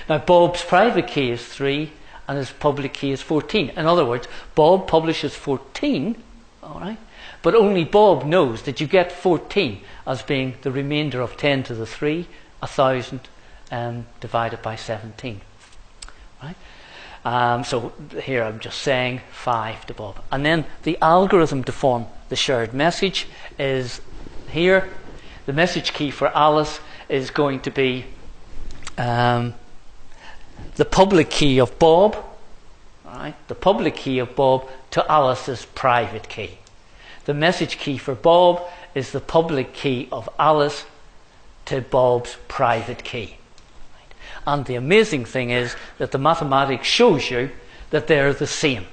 Now Bob's private key is 3 and his public key is 14. In other words, Bob publishes 14, all right, but only Bob knows that you get 14 as being the remainder of 10 to the 3, 1,000 divided by 17. Right? So here I'm just saying 5 to Bob. And then the algorithm to form the shared message is here. The message key for Alice is going to be the public key of Bob, all right, the public key of Bob to Alice's private key. The message key for Bob is the public key of Alice to Bob's private key. Right? And the amazing thing is that the mathematics shows you that they're the same.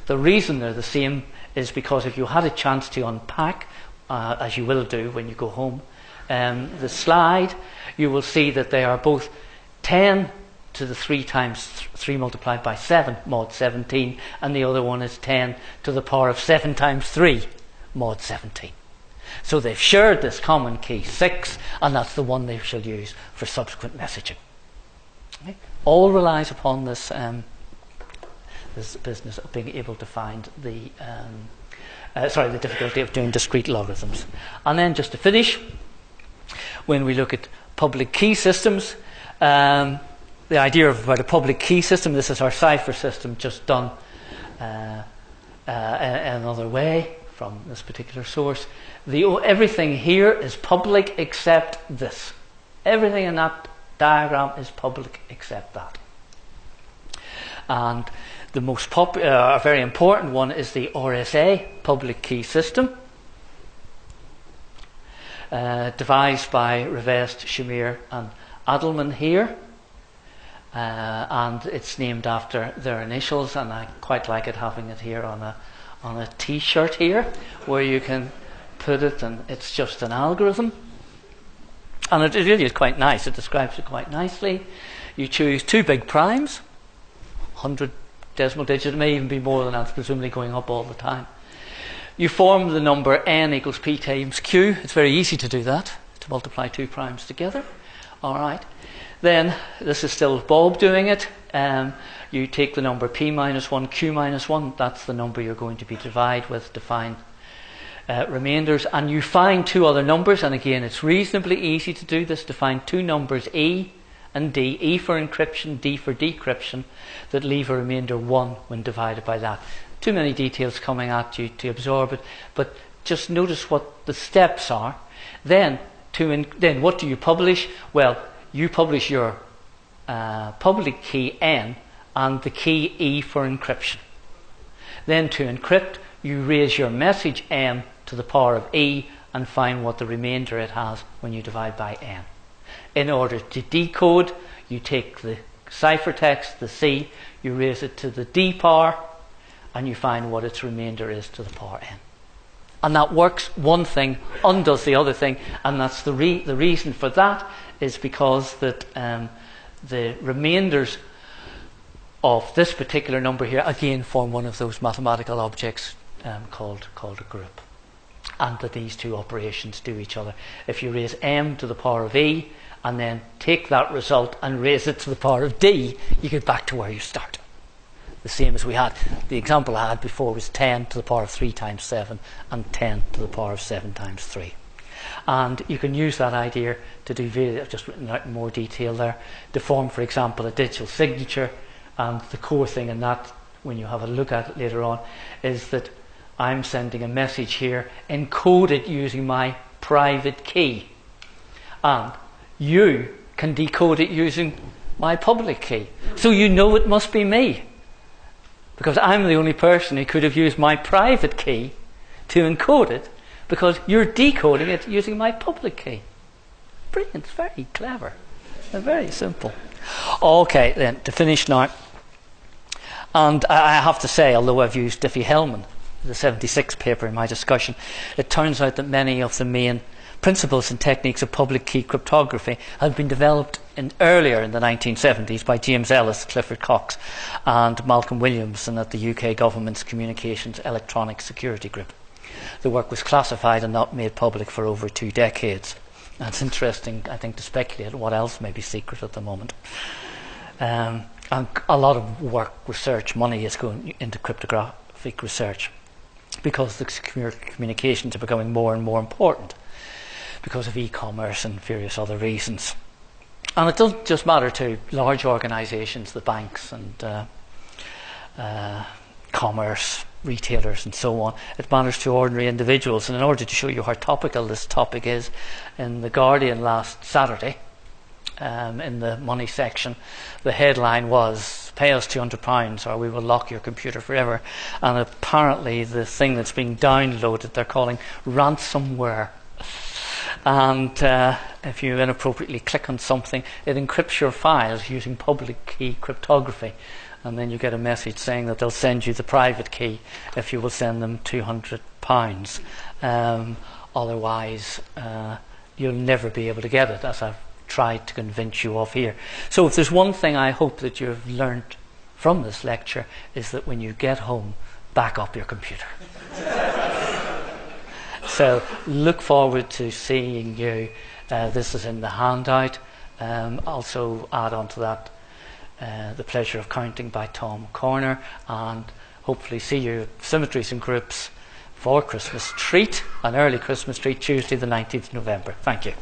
The reason they're the same is because if you had a chance to unpack, as you will do when you go home, the slide, you will see that they are both 10 to the 3 times 3 multiplied by 7 mod 17, and the other one is 10 to the power of 7 times 3 mod 17. So they've shared this common key 6, and that's the one they shall use for subsequent messaging. Okay? All relies upon this this business of being able to find the difficulty of doing discrete logarithms. And then just to finish, when we look at public key systems. The idea about a public key system, this is our cipher system just done another way from this particular source. Everything here is public except this. Everything in that diagram is public except that. And the most popular, very important one is the RSA public key system, devised by Revest, Shamir and Adelman here. And it's named after their initials, and I quite like it having it here on a t-shirt here, where you can put it, and it's just an algorithm. And it really is quite nice. It describes it quite nicely. You choose two big primes, 100 decimal digit, it may even be more than that, presumably going up all the time. You form the number n equals p times q. It's very easy to do that, to multiply two primes together. All right. Then, this is still Bob doing it. You take the number p minus 1, q minus 1. That's the number you're going to be divided with to find remainders. And you find two other numbers. And again, it's reasonably easy to do this, to find two numbers, E and D. E for encryption, D for decryption, that leave a remainder 1 when divided by that. Too many details coming at you to absorb it. But just notice what the steps are. Then what do you publish? Well, you publish your public key n and the key E for encryption. Then to encrypt, you raise your message m to the power of E and find what the remainder it has when you divide by n. In order to decode, you take the ciphertext, the C, you raise it to the D power, and you find what its remainder is to the power n. And that works. One thing undoes the other thing, and that's the reason for that is because that the remainders of this particular number here again form one of those mathematical objects called a group, and that these two operations do each other. If you raise m to the power of E and then take that result and raise it to the power of D, you get back to where you started. The same as we had. The example I had before was 10 to the power of 3 times 7 and 10 to the power of 7 times 3. And you can use that idea to do I've just written out in more detail there, to form, for example, a digital signature. And the core thing in that, when you have a look at it later on, is that I'm sending a message here encoded using my private key. And you can decode it using my public key. So you know it must be me, because I'm the only person who could have used my private key to encode it, because you're decoding it using my public key. Brilliant, very clever, and very simple. Okay, then, to finish now. And I have to say, although I've used Diffie-Hellman, the 76 paper in my discussion, it turns out that many of the main principles and techniques of public key cryptography had been developed earlier in the 1970s by James Ellis, Clifford Cox and Malcolm Williamson at the UK government's Communications Electronic Security Group. The work was classified and not made public for over 2 decades. And it's interesting, I think, to speculate what else may be secret at the moment. And a lot of work, research, money is going into cryptographic research because the secure communications are becoming more and more important because of e-commerce and various other reasons. And it doesn't just matter to large organisations, the banks and commerce, retailers and so on. It matters to ordinary individuals. And in order to show you how topical this topic is, in The Guardian last Saturday, in the money section, the headline was, "Pay us £200 or we will lock your computer forever." And apparently the thing that's being downloaded they're calling ransomware. And if you inappropriately click on something, it encrypts your files using public key cryptography. And then you get a message saying that they'll send you the private key if you will send them £200. Otherwise, you'll never be able to get it, as I've tried to convince you of here. So if there's one thing I hope that you've learned from this lecture, is that when you get home, back up your computer. So look forward to seeing you. This is in the handout. Also add on to that The Pleasure of Counting by Tom Corner, and hopefully see you at Symmetries and Groups for Christmas treat, an early Christmas treat, Tuesday the 19th of November. Thank you.